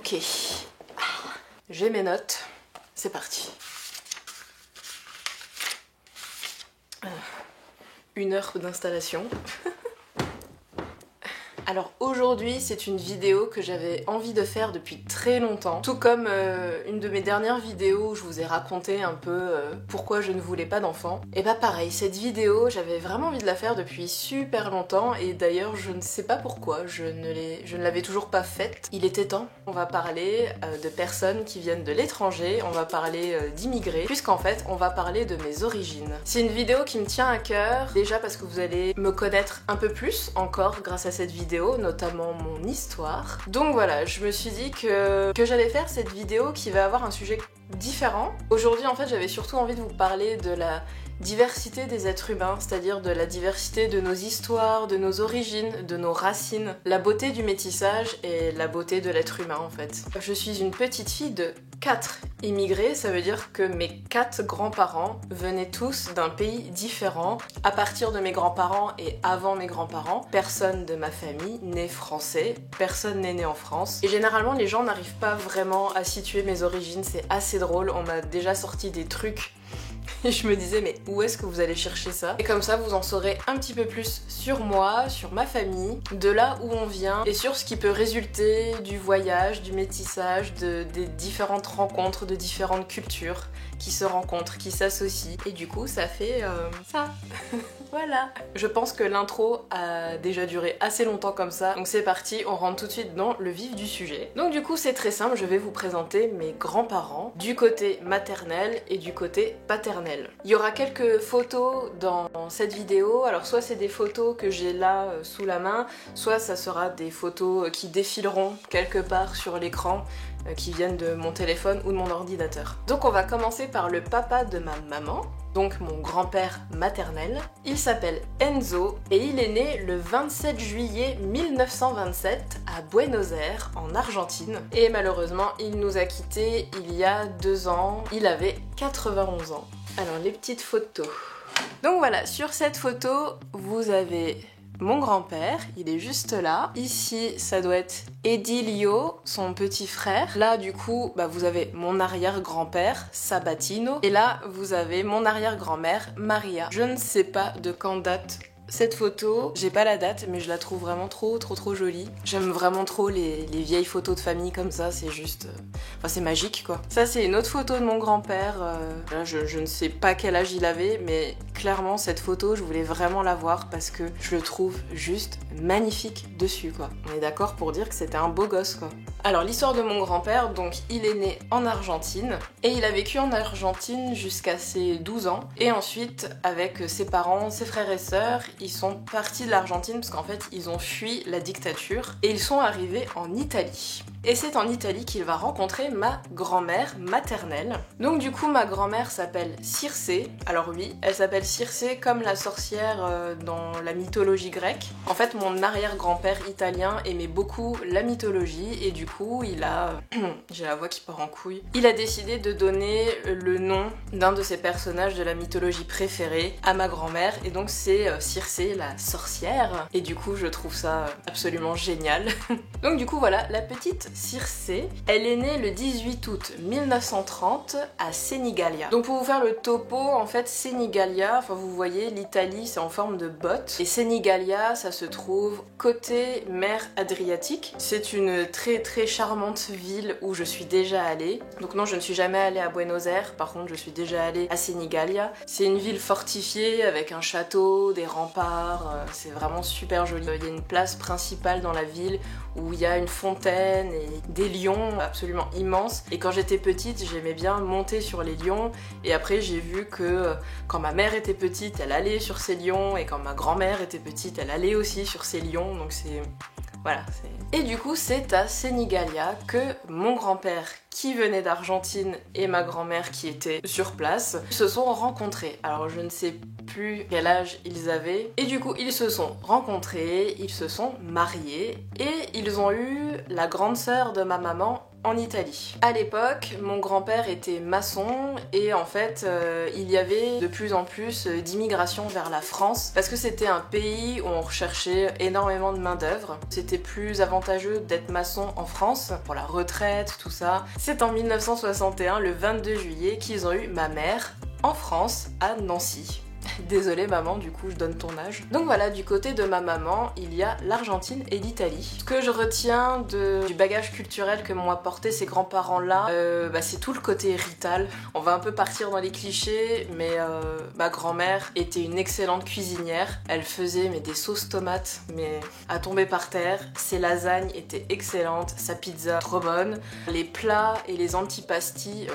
Ok, j'ai mes notes, c'est parti. 1 heure d'installation. Alors aujourd'hui, c'est une vidéo que j'avais envie de faire depuis très longtemps. Tout comme une de mes dernières vidéos où je vous ai raconté un peu pourquoi je ne voulais pas d'enfant. Et bah pareil, cette vidéo, j'avais vraiment envie de la faire depuis super longtemps. Et d'ailleurs, je ne sais pas pourquoi, je ne l'avais toujours pas faite. Il était temps. On va parler de personnes qui viennent de l'étranger, on va parler d'immigrés, puisqu'en fait, on va parler de mes origines. C'est une vidéo qui me tient à cœur, déjà parce que vous allez me connaître un peu plus encore grâce à cette vidéo, notamment mon histoire. Donc voilà, je me suis dit que j'allais faire cette vidéo qui va avoir un sujet différent. Aujourd'hui, en fait, j'avais surtout envie de vous parler de la diversité des êtres humains, c'est-à-dire de la diversité de nos histoires, de nos origines, de nos racines, la beauté du métissage et la beauté de l'être humain en fait. Je suis une petite fille de 4 immigrés, ça veut dire que mes 4 grands-parents venaient tous d'un pays différent. À partir de mes grands-parents et avant mes grands-parents, personne de ma famille n'est français, personne n'est né en France. Et généralement, les gens n'arrivent pas vraiment à situer mes origines, c'est assez drôle, on m'a déjà sorti des trucs et je me disais mais où est-ce que vous allez chercher ça? Et comme ça vous en saurez un petit peu plus sur moi, sur ma famille, de là où on vient et sur ce qui peut résulter du voyage, du métissage, des différentes rencontres de différentes cultures qui se rencontrent, qui s'associent et du coup ça fait ça. Voilà. Je pense que l'intro a déjà duré assez longtemps comme ça, donc c'est parti, on rentre tout de suite dans le vif du sujet. Donc du coup c'est très simple, je vais vous présenter mes grands-parents du côté maternel et du côté paternel. Il y aura quelques photos dans cette vidéo, alors soit c'est des photos que j'ai là sous la main, soit ça sera des photos qui défileront quelque part sur l'écran qui viennent de mon téléphone ou de mon ordinateur. Donc on va commencer par le papa de ma maman, donc mon grand-père maternel. Il s'appelle Enzo et il est né le 27 juillet 1927 à Buenos Aires en Argentine. Et malheureusement, il nous a quittés il y a 2 ans. Il avait 91 ans. Alors les petites photos. Donc voilà, sur cette photo, vous avez mon grand-père, il est juste là. Ici, ça doit être Edilio, son petit frère. Là, du coup, vous avez mon arrière-grand-père, Sabatino. Et là, vous avez mon arrière-grand-mère, Maria. Je ne sais pas de quand date cette photo, j'ai pas la date, mais je la trouve vraiment trop jolie. J'aime vraiment trop les vieilles photos de famille comme ça, c'est juste... Enfin, c'est magique, quoi. Ça, c'est une autre photo de mon grand-père. Là, je ne sais pas quel âge il avait, mais clairement, cette photo, je voulais vraiment la voir parce que je le trouve juste magnifique dessus, quoi. On est d'accord pour dire que c'était un beau gosse, quoi. Alors, l'histoire de mon grand-père, donc, il est né en Argentine, et il a vécu en Argentine jusqu'à ses 12 ans. Et ensuite, avec ses parents, ses frères et sœurs, ils sont partis de l'Argentine parce qu'en fait ils ont fui la dictature et ils sont arrivés en Italie. Et c'est en Italie qu'il va rencontrer ma grand-mère maternelle. Donc du coup ma grand-mère s'appelle Circé. Alors oui, elle s'appelle Circé comme la sorcière dans la mythologie grecque. En fait mon arrière-grand-père italien aimait beaucoup la mythologie et du coup il a... j'ai la voix qui part en couille. Il a décidé de donner le nom d'un de ses personnages de la mythologie préférée à ma grand-mère et donc c'est Circé la sorcière. Et du coup je trouve ça absolument génial. Donc du coup voilà, la petite Circé, elle est née le 18 août 1930 à Senigallia. Donc pour vous faire le topo, en fait Senigallia, enfin vous voyez l'Italie c'est en forme de botte et Senigallia ça se trouve côté mer Adriatique. C'est une très charmante ville où je suis déjà allée. Donc non je ne suis jamais allée à Buenos Aires, par contre je suis déjà allée à Senigallia. C'est une ville fortifiée avec un château, des remparts, c'est vraiment super joli. Il y a une place principale dans la ville où il y a une fontaine et des lions absolument immenses. Et quand j'étais petite, j'aimais bien monter sur les lions. Et après, j'ai vu que quand ma mère était petite, elle allait sur ces lions. Et quand ma grand-mère était petite, elle allait aussi sur ces lions. Donc c'est... Voilà. Et du coup, c'est à Senigallia que mon grand-père, qui venait d'Argentine, et ma grand-mère, qui était sur place, se sont rencontrés. Alors, je ne sais plus quel âge ils avaient. Et du coup, ils se sont rencontrés, ils se sont mariés, et ils ont eu la grande sœur de ma maman, en Italie. À l'époque, mon grand-père était maçon et en fait, il y avait de plus en plus d'immigration vers la France parce que c'était un pays où on recherchait énormément de main-d'œuvre. C'était plus avantageux d'être maçon en France pour la retraite, tout ça. C'est en 1961, le 22 juillet, qu'ils ont eu ma mère en France, à Nancy. Désolée maman, du coup je donne ton âge. Donc voilà, du côté de ma maman, il y a l'Argentine et l'Italie. Ce que je retiens du bagage culturel que m'ont apporté ces grands-parents-là, c'est tout le côté rital. On va un peu partir dans les clichés, mais ma grand-mère était une excellente cuisinière. Elle faisait des sauces tomates, mais à tomber par terre. Ses lasagnes étaient excellentes, sa pizza trop bonne. Les plats et les antipasti...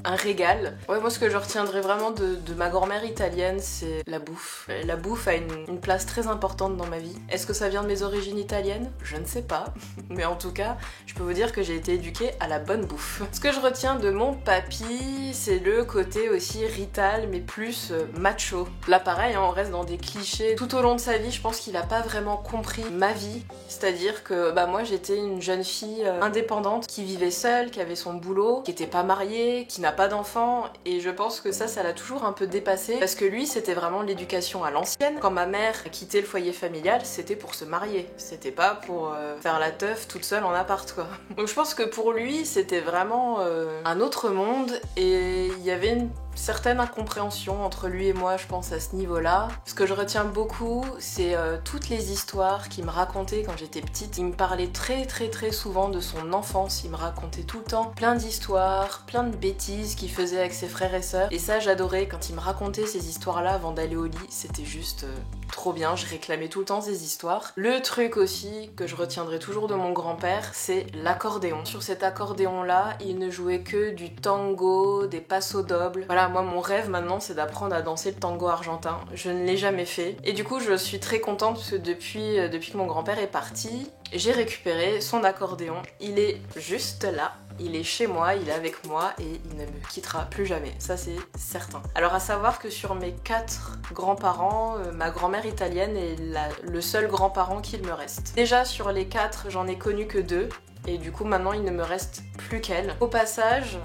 un régal. Ouais, moi ce que je retiendrai vraiment de ma grand-mère italienne, c'est la bouffe. La bouffe a une place très importante dans ma vie. Est-ce que ça vient de mes origines italiennes? Je ne sais pas. Mais en tout cas, je peux vous dire que j'ai été éduquée à la bonne bouffe. Ce que je retiens de mon papy, c'est le côté aussi rital, mais plus macho. Là pareil, on reste dans des clichés. Tout au long de sa vie, je pense qu'il a pas vraiment compris ma vie. C'est-à-dire que moi j'étais une jeune fille indépendante, qui vivait seule, qui avait son boulot, qui était pas mariée, qui n'a pas d'enfants, et je pense que ça l'a toujours un peu dépassé parce que lui c'était vraiment l'éducation à l'ancienne. Quand ma mère a quitté le foyer familial, c'était pour se marier, c'était pas pour faire la teuf toute seule en appart quoi. Donc je pense que pour lui c'était vraiment un autre monde et il y avait une certaine incompréhension entre lui et moi, je pense, à ce niveau-là. Ce que je retiens beaucoup, c'est toutes les histoires qu'il me racontait quand j'étais petite. Il me parlait très très très souvent de son enfance, il me racontait tout le temps plein d'histoires, plein de bêtises qu'il faisait avec ses frères et sœurs. Et ça, j'adorais quand il me racontait ces histoires-là avant d'aller au lit, c'était juste... trop bien, je réclamais tout le temps ces histoires. Le truc aussi que je retiendrai toujours de mon grand-père, c'est l'accordéon. Sur cet accordéon-là, il ne jouait que du tango, des paso dobles. Voilà, moi mon rêve maintenant c'est d'apprendre à danser le tango argentin. Je ne l'ai jamais fait. Et du coup je suis très contente parce que depuis que mon grand-père est parti, j'ai récupéré son accordéon. Il est juste là. Il est chez moi, il est avec moi et il ne me quittera plus jamais, ça c'est certain. Alors à savoir que sur mes 4 grands-parents, ma grand-mère italienne est le seul grand-parent qu'il me reste. Déjà sur les 4, j'en ai connu que 2. Et du coup maintenant il ne me reste plus qu'elle. Au passage,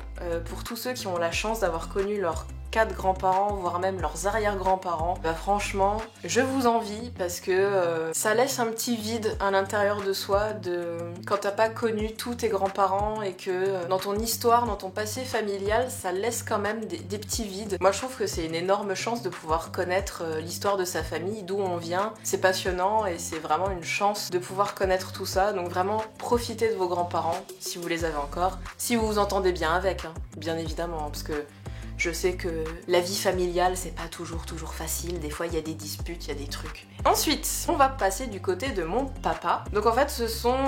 pour tous ceux qui ont la chance d'avoir connu leurs 4 grands-parents, voire même leurs arrière-grands-parents, franchement, je vous envie parce que ça laisse un petit vide à l'intérieur de soi quand t'as pas connu tous tes grands-parents et que dans ton histoire, dans ton passé familial, ça laisse quand même des petits vides. Moi je trouve que c'est une énorme chance de pouvoir connaître l'histoire de sa famille, d'où on vient. C'est passionnant et c'est vraiment une chance de pouvoir connaître tout ça. Donc vraiment, profitez de vos grands-parents si vous les avez encore. Si vous vous entendez bien avec, hein, bien évidemment, parce que je sais que la vie familiale, c'est pas toujours facile. Des fois, il y a des disputes, il y a des trucs. Ensuite, on va passer du côté de mon papa. Donc en fait, ce sont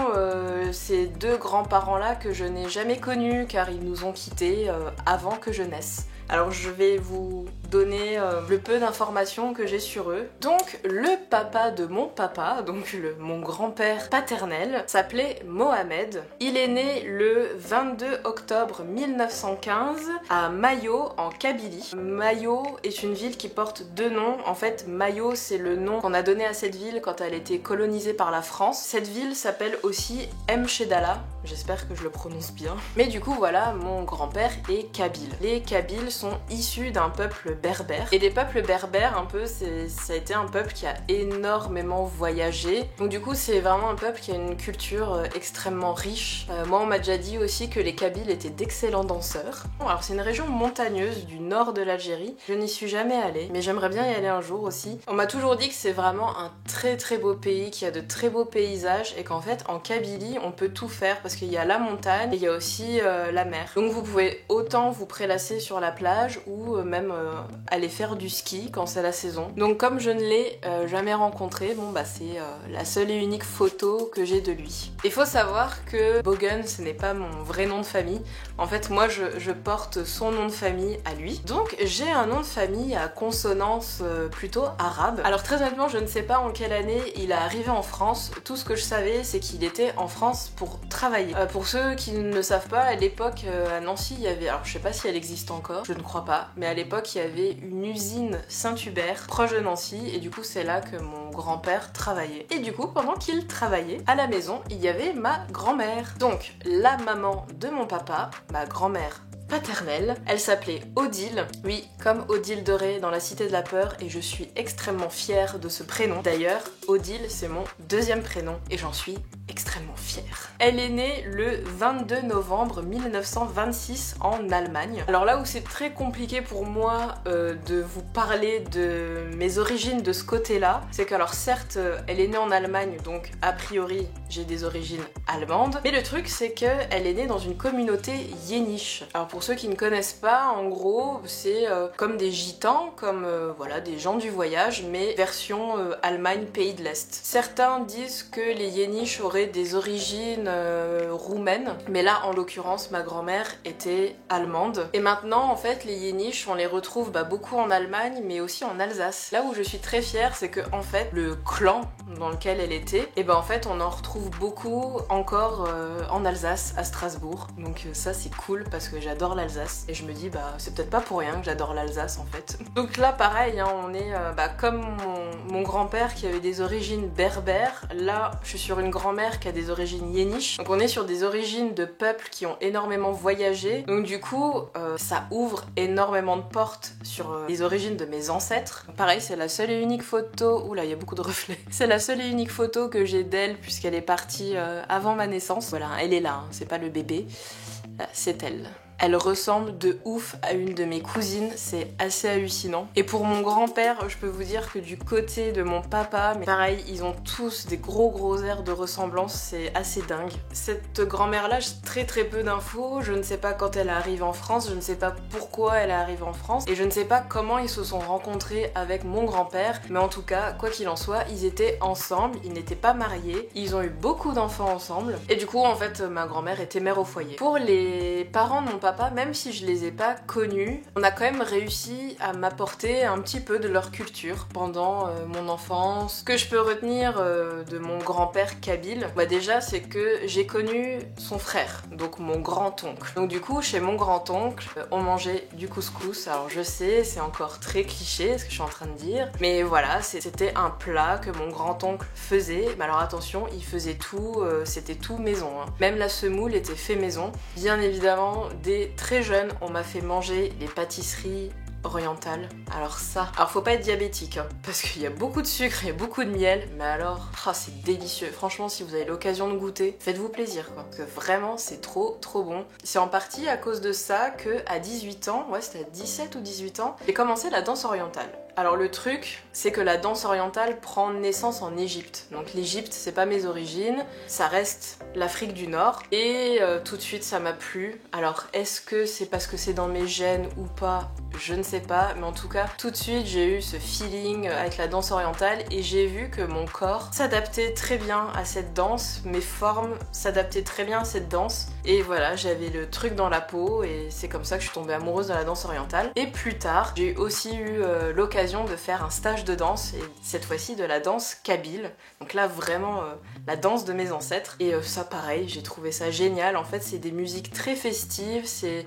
ces 2 grands-parents-là que je n'ai jamais connus car ils nous ont quittés avant que je naisse. Alors je vais vous donner le peu d'informations que j'ai sur eux. Donc le papa de mon papa, donc mon grand-père paternel, s'appelait Mohamed. Il est né le 22 octobre 1915 à Mayo en Kabylie. Mayo est une ville qui porte 2 noms. En fait, Mayo c'est le nom qu'on a donné à cette ville quand elle a été colonisée par la France. Cette ville s'appelle aussi Mchedala. J'espère que je le prononce bien. Mais du coup voilà, mon grand-père est kabyle. Les Kabyles sont issus d'un peuple berbère. Et les peuples berbères, un peu, ça a été un peuple qui a énormément voyagé. Donc du coup, c'est vraiment un peuple qui a une culture extrêmement riche. Moi, on m'a déjà dit aussi que les Kabyles étaient d'excellents danseurs. Bon, alors c'est une région montagneuse du nord de l'Algérie. Je n'y suis jamais allée, mais j'aimerais bien y aller un jour aussi. On m'a toujours dit que c'est vraiment un très très beau pays, qu'il y a de très beaux paysages et qu'en fait, en Kabylie, on peut tout faire parce qu'il y a la montagne et il y a aussi la mer. Donc vous pouvez autant vous prélasser sur la plage ou même aller faire du ski quand c'est la saison. Donc comme je ne l'ai jamais rencontré, bon bah c'est la seule et unique photo que j'ai de lui. Il faut savoir que Bogun, ce n'est pas mon vrai nom de famille. En fait moi je porte son nom de famille à lui. Donc j'ai un nom de famille à consonance plutôt arabe. Alors très honnêtement je ne sais pas en quelle année il est arrivé en France. Tout ce que je savais c'est qu'il était en France pour travailler. Pour ceux qui ne savent pas, à l'époque à Nancy il y avait, alors je sais pas si elle existe encore, je ne crois pas, mais à l'époque il y avait une usine Saint-Hubert proche de Nancy et du coup c'est là que mon grand-père travaillait. Et du coup pendant qu'il travaillait, à la maison, il y avait ma grand-mère. Donc la maman de mon papa, ma grand-mère paternelle, elle s'appelait Odile, oui, comme Odile de Ré dans La Cité de la Peur, et je suis extrêmement fière de ce prénom. D'ailleurs, Odile, c'est mon deuxième prénom, et j'en suis extrêmement fière. Elle est née le 22 novembre 1926 en Allemagne. Alors là où c'est très compliqué pour moi de vous parler de mes origines de ce côté-là, c'est que alors certes, elle est née en Allemagne, donc a priori j'ai des origines allemandes, mais le truc c'est qu'elle est née dans une communauté yéniche. Alors pour ceux qui ne connaissent pas, en gros, c'est comme des gitans, comme voilà, des gens du voyage, mais version Allemagne, pays de l'Est. Certains disent que les yéniches auraient des origines roumaines, mais là en l'occurrence ma grand-mère était allemande. Et maintenant en fait les yéniches on les retrouve beaucoup en Allemagne mais aussi en Alsace. Là où je suis très fière c'est que en fait le clan dans lequel elle était, et en fait on en retrouve beaucoup encore en Alsace, à Strasbourg. Donc ça c'est cool parce que j'adore l'Alsace et je me dis c'est peut-être pas pour rien que j'adore l'Alsace en fait. Donc là pareil hein, on est comme mon grand-père qui avait des origines berbères, là je suis sur une grand-mère qui a des origines yéniches. Donc on est sur des origines de peuples qui ont énormément voyagé. Donc du coup ça ouvre énormément de portes sur les origines de mes ancêtres. Donc, pareil c'est la seule et unique photo, oula il y a beaucoup de reflets, c'est la seule et unique photo que j'ai d'elle puisqu'elle est partie avant ma naissance. Voilà, elle est là, hein, c'est pas le bébé, c'est elle. Elle ressemble de ouf à une de mes cousines, c'est assez hallucinant. Et pour mon grand-père, je peux vous dire que du côté de mon papa, mais pareil, ils ont tous des gros airs de ressemblance, c'est assez dingue. Cette grand-mère-là, j'ai très peu d'infos, je ne sais pas quand elle arrive en France, je ne sais pas pourquoi elle arrive en France, et je ne sais pas comment ils se sont rencontrés avec mon grand-père, mais en tout cas, quoi qu'il en soit, ils étaient ensemble, ils n'étaient pas mariés, ils ont eu beaucoup d'enfants ensemble, et du coup, en fait, ma grand-mère était mère au foyer. Pour les parents de mon papa, même si je les ai pas connus, on a quand même réussi à m'apporter un petit peu de leur culture pendant mon enfance. Ce que je peux retenir de mon grand-père kabyle, déjà c'est que j'ai connu son frère, donc mon grand-oncle. Donc du coup, chez mon grand-oncle, on mangeait du couscous. Alors je sais, c'est encore très cliché ce que je suis en train de dire, mais voilà, c'était un plat que mon grand-oncle faisait. Mais alors attention, il faisait tout, c'était tout maison. Hein. Même la semoule était fait maison. Bien évidemment, dès très jeune, on m'a fait manger les pâtisseries orientales. Alors faut pas être diabétique, hein, parce qu'il y a beaucoup de sucre et beaucoup de miel, mais alors, c'est délicieux. Franchement, si vous avez l'occasion de goûter, faites-vous plaisir, quoi. Parce que vraiment, c'est trop bon. C'est en partie à cause de ça que à 18 ans, ouais, c'était à 17 ou 18 ans, j'ai commencé la danse orientale. Alors le truc, c'est que la danse orientale prend naissance en Égypte. Donc l'Égypte, c'est pas mes origines, ça reste l'Afrique du Nord. Et tout de suite, ça m'a plu. Alors est-ce que c'est parce que c'est dans mes gènes ou pas ? Je ne sais pas, mais en tout cas, tout de suite, j'ai eu ce feeling avec la danse orientale et j'ai vu que mon corps s'adaptait très bien à cette danse, mes formes s'adaptaient très bien à cette danse. Et voilà, j'avais le truc dans la peau et c'est comme ça que je suis tombée amoureuse de la danse orientale. Et plus tard, j'ai aussi eu l'occasion de faire un stage de danse, et cette fois-ci de la danse kabyle. Donc là, vraiment, la danse de mes ancêtres. Et ça, pareil, j'ai trouvé ça génial. En fait, c'est des musiques très festives, c'est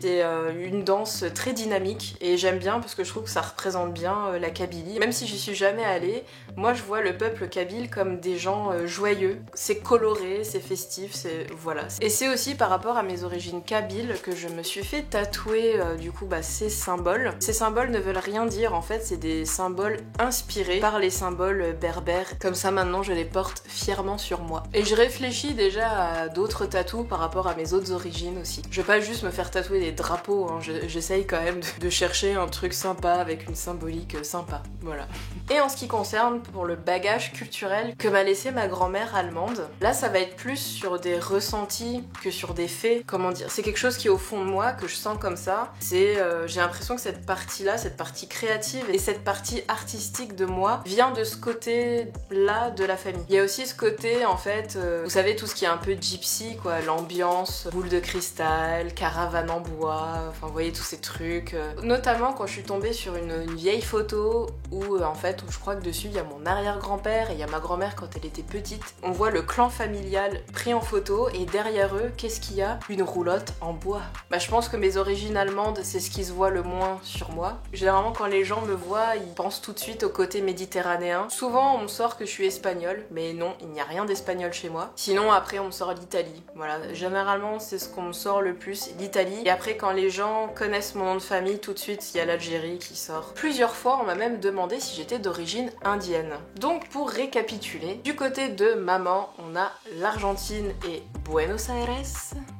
une danse très dynamique. Et j'aime bien parce que je trouve que ça représente bien la Kabylie. Même si j'y suis jamais allée, moi je vois le peuple kabyle comme des gens joyeux. C'est coloré, c'est festif, voilà. Et c'est aussi par rapport à mes origines kabyles que je me suis fait tatouer du coup ces symboles. Ces symboles ne veulent rien dire, en fait c'est des symboles inspirés par les symboles berbères. Comme ça maintenant je les porte fièrement sur moi. Et je réfléchis déjà à d'autres tatous par rapport à mes autres origines aussi. Je vais pas juste me faire tatouer des drapeaux, hein. J'essaye quand même de chercher un truc sympa avec une symbolique sympa, voilà. Et en ce qui concerne pour le bagage culturel que m'a laissé ma grand-mère allemande, là ça va être plus sur des ressentis que sur des faits, comment dire, c'est quelque chose qui est au fond de moi, que je sens comme ça, j'ai l'impression que cette partie-là, cette partie créative et cette partie artistique de moi vient de ce côté-là de la famille. Il y a aussi ce côté en fait, vous savez tout ce qui est un peu gypsy quoi, l'ambiance, boule de cristal, caravane en bois, enfin vous voyez tous ces trucs, notamment récemment, quand je suis tombée sur une vieille photo où en fait, où je crois que dessus il y a mon arrière-grand-père et il y a ma grand-mère quand elle était petite, on voit le clan familial pris en photo et derrière eux, qu'est-ce qu'il y a? Une roulotte en bois. Bah je pense que mes origines allemandes, c'est ce qui se voit le moins sur moi. Généralement quand les gens me voient, ils pensent tout de suite au côté méditerranéen. Souvent on me sort que je suis espagnole, mais non, il n'y a rien d'espagnol chez moi. Sinon après on me sort l'Italie. Voilà, généralement c'est ce qu'on me sort le plus, l'Italie. Et après quand les gens connaissent mon nom de famille, tout de suite il y a l'Algérie qui sort. Plusieurs fois on m'a même demandé si j'étais d'origine indienne. Donc pour récapituler, du côté de maman, on a l'Argentine et Buenos Aires.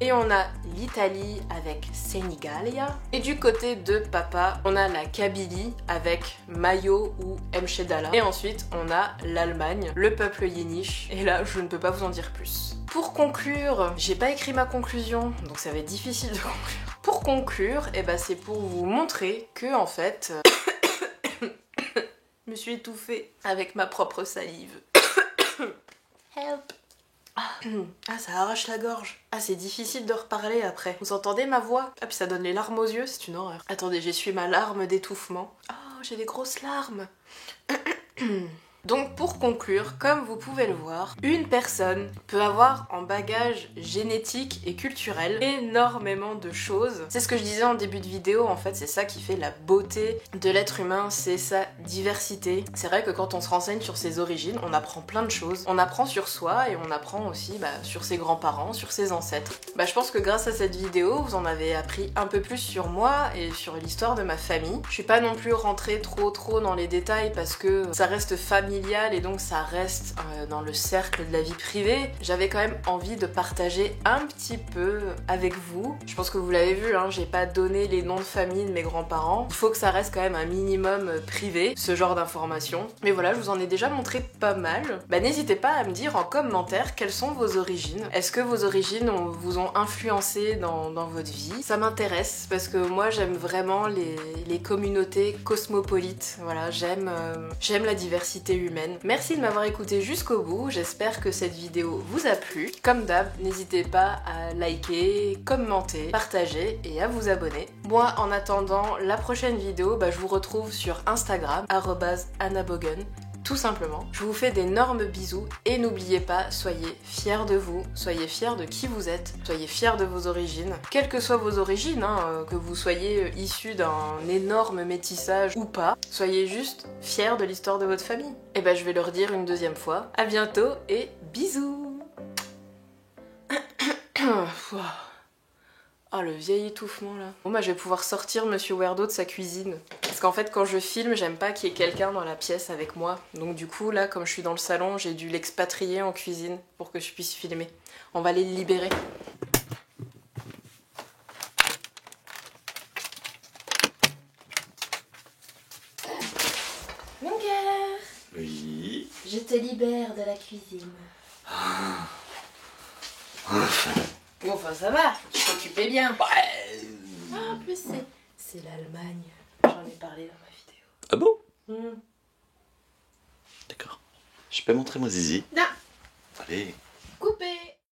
Et on a l'Italie avec Senigallia. Et du côté de papa, on a la Kabylie avec Mayo ou Mchedala. Et ensuite, on a l'Allemagne, le peuple yéniche. Et là, je ne peux pas vous en dire plus. Pour conclure, j'ai pas écrit ma conclusion, donc ça va être difficile de conclure. Pour conclure, eh ben, c'est pour vous montrer que, en fait, je me suis étouffée avec ma propre salive. Help! Ah, ça arrache la gorge. Ah, c'est difficile de reparler après. Vous entendez ma voix? Ah, puis ça donne les larmes aux yeux, c'est une horreur. Attendez, j'essuie ma larme d'étouffement. Oh, j'ai des grosses larmes. Donc pour conclure, comme vous pouvez le voir, une personne peut avoir en bagage génétique et culturel énormément de choses. C'est ce que je disais en début de vidéo, en fait c'est ça qui fait la beauté de l'être humain, c'est sa diversité. C'est vrai que quand on se renseigne sur ses origines, on apprend plein de choses. On apprend sur soi et on apprend aussi sur ses grands-parents, sur ses ancêtres. Je pense que grâce à cette vidéo, vous en avez appris un peu plus sur moi et sur l'histoire de ma famille. Je suis pas non plus rentrée trop dans les détails parce que ça reste familial et donc ça reste dans le cercle de la vie privée. J'avais quand même envie de partager un petit peu avec vous. Je pense que vous l'avez vu, hein, j'ai pas donné les noms de famille de mes grands-parents. Il faut que ça reste quand même un minimum privé, ce genre d'informations. Mais voilà, je vous en ai déjà montré pas mal. N'hésitez pas à me dire en commentaire quelles sont vos origines. Est-ce que vos origines vous ont influencé dans votre vie? Ça m'intéresse parce que moi j'aime vraiment les communautés cosmopolites. Voilà, j'aime la diversité humaine. Merci de m'avoir écouté jusqu'au bout, j'espère que cette vidéo vous a plu. Comme d'hab, n'hésitez pas à liker, commenter, partager et à vous abonner. Moi, en attendant la prochaine vidéo, je vous retrouve sur Instagram, @AnnaBogen. Tout simplement. Je vous fais d'énormes bisous et n'oubliez pas, soyez fiers de vous, soyez fiers de qui vous êtes, soyez fiers de vos origines. Quelles que soient vos origines, que vous soyez issus d'un énorme métissage ou pas, soyez juste fiers de l'histoire de votre famille. Et je vais le redire une deuxième fois. À bientôt et bisous. Oh, le vieil étouffement là. Bon je vais pouvoir sortir Monsieur Weirdo de sa cuisine. Parce qu'en fait quand je filme, j'aime pas qu'il y ait quelqu'un dans la pièce avec moi. Donc du coup là, comme je suis dans le salon, j'ai dû l'expatrier en cuisine pour que je puisse filmer. On va aller le libérer. Mon cœur. Oui. Je te libère de la cuisine. Bon, enfin ça va, tu t'occupais bien. Ouais. Ah, en plus c'est l'Allemagne. J'en ai parlé dans ma vidéo. Ah bon? D'accord. Je peux montrer mon zizi? Non. Allez. Coupé.